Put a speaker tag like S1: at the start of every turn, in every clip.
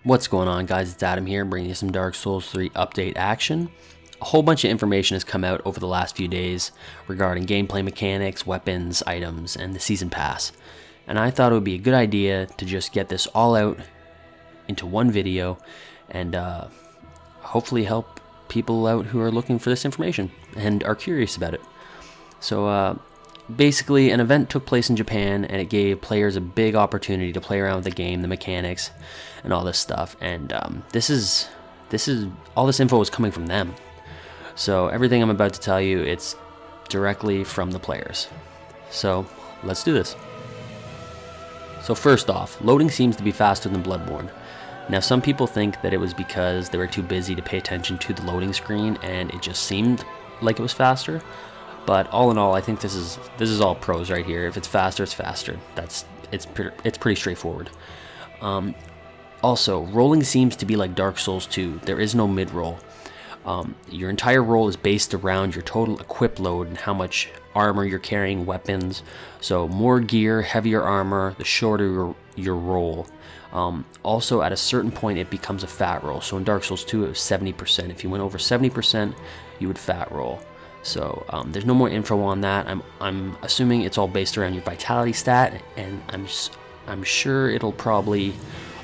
S1: What's going on, guys? It's Adam here, bringing you some Dark Souls 3 update action. A whole bunch of information has come out over the last few days regarding gameplay mechanics, weapons, items, and the Season Pass. And I thought it would be a good idea to just get this all out into one video and hopefully help people out who are looking for this information and are curious about it. So basically, an event took place in Japan, and it gave players a big opportunity to play around with the game, the mechanics, and all this stuff. And this is all this info is coming from them. So everything I'm about to tell you, it's directly from the players. So let's do this. So first off, loading seems to be faster than Bloodborne. Now, some people think that it was because they were too busy to pay attention to the loading screen, and it just seemed like it was faster. But all in all, I think this is all pros right here. If it's faster, it's faster. It's pretty straightforward. Also, rolling seems to be like Dark Souls 2. There is no mid-roll. Your entire roll is based around your total equip load and how much armor you're carrying, weapons. So more gear, heavier armor, the shorter your roll. Also, at a certain point, it becomes a fat roll. So in Dark Souls 2, it was 70%. If you went over 70%, you would fat roll. So there's no more info on that. I'm assuming it's all based around your vitality stat, and I'm sure it'll probably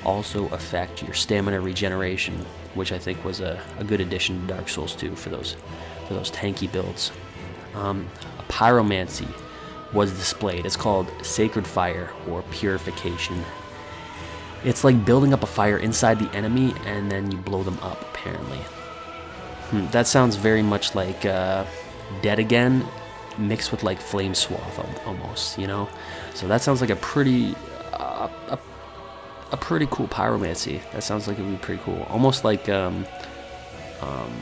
S1: also affect your stamina regeneration, which I think was a good addition to Dark Souls 2 for those tanky builds. A pyromancy was displayed. It's called Sacred Fire or Purification. It's like building up a fire inside the enemy, and then you blow them up, apparently. That sounds very much like Dead Again mixed with like Flame Swath almost, you know? So that sounds like a pretty cool pyromancy. That sounds like it would be pretty cool. Almost like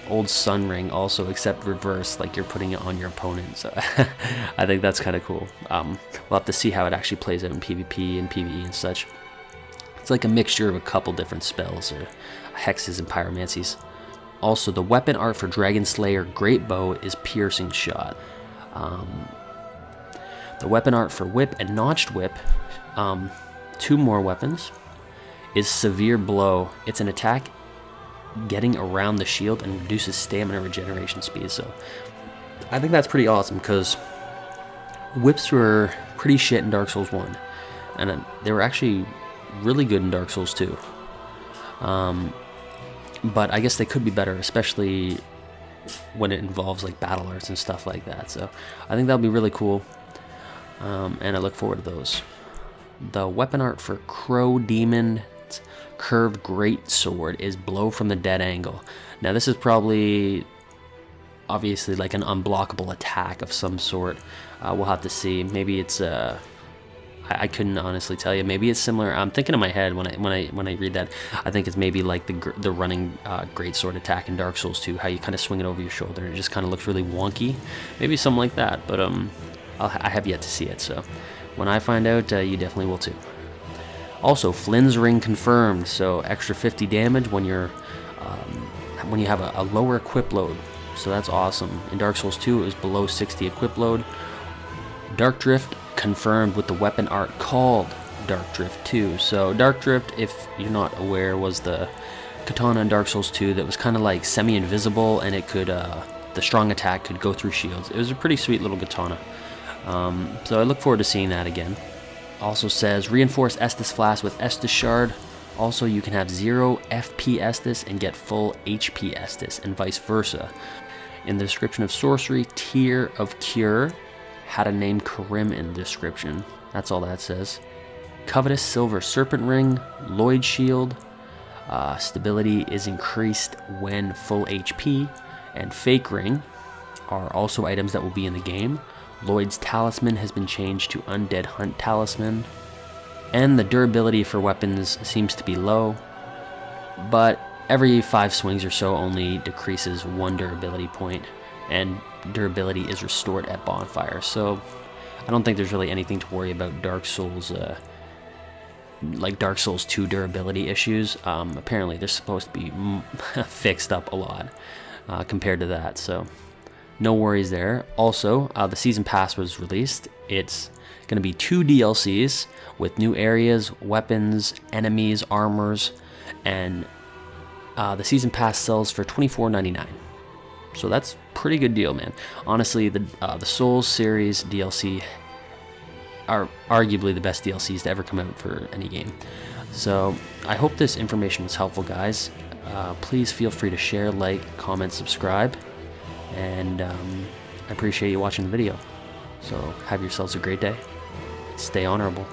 S1: old Sun Ring also, except reverse, like you're putting it on your opponent. So I think that's kind of cool. We'll have to see how it actually plays out in PvP and PvE and such. It's like a mixture of a couple different spells or hexes and pyromancies. Also, the weapon art for Dragon Slayer Great Bow is Piercing Shot. The weapon art for Whip and Notched Whip, two more weapons, is Severe Blow. It's an attack getting around the shield and reduces stamina regeneration speed. So I think that's pretty awesome, because whips were pretty shit in Dark Souls 1, and they were actually really good in Dark Souls 2. But I guess they could be better, especially when it involves like battle arts and stuff like that. So I think that'll be really cool, and I look forward to those. The weapon art for Crow Demon's curved great sword is Blow from the Dead Angle. Now this is probably obviously like an unblockable attack of some sort. We'll have to see. Maybe it's I couldn't honestly tell you. Maybe it's similar. I'm thinking in my head when I read that, I think it's maybe like the running greatsword attack in Dark Souls 2, how you kind of swing it over your shoulder and it just kind of looks really wonky. Maybe something like that. But I have yet to see it. So when I find out, you definitely will too. Also, Flynn's Ring confirmed. So extra 50 damage when you have a lower equip load. So that's awesome. In Dark Souls 2, it was below 60 equip load. Dark Drift confirmed with the weapon art called Dark Drift 2. So Dark Drift, if you're not aware, was the katana in Dark Souls 2 that was kind of like semi-invisible, and it could the strong attack could go through shields. It was a pretty sweet little katana. So I look forward to seeing that again. Also says reinforce Estus Flask with Estus Shard. Also, you can have 0 FP Estus and get full HP Estus, and vice versa. In the description of sorcery, Tear of Cure had a name Karim in the description. That's all that says. Covetous Silver Serpent Ring, Lloyd Shield, stability is increased when full HP, and Fake Ring are also items that will be in the game. Lloyd's Talisman has been changed to Undead Hunt Talisman, and the durability for weapons seems to be low, but every 5 swings or so only decreases 1 durability point, and durability is restored at bonfire. So I don't think there's really anything to worry about Dark Souls, like Dark Souls 2 durability issues. Apparently they're supposed to be fixed up a lot compared to that, so no worries there. Also, the Season Pass was released. It's Going to be 2 DLCs with new areas, weapons, enemies, armors, and the season pass sells for $24.99. So that's pretty good deal, man. Honestly, the Souls series DLC are arguably the best DLCs to ever come out for any game. So I hope this information was helpful, guys. Please feel free to share, like, comment, subscribe, and I appreciate you watching the video. So have yourselves a great day. Stay honorable.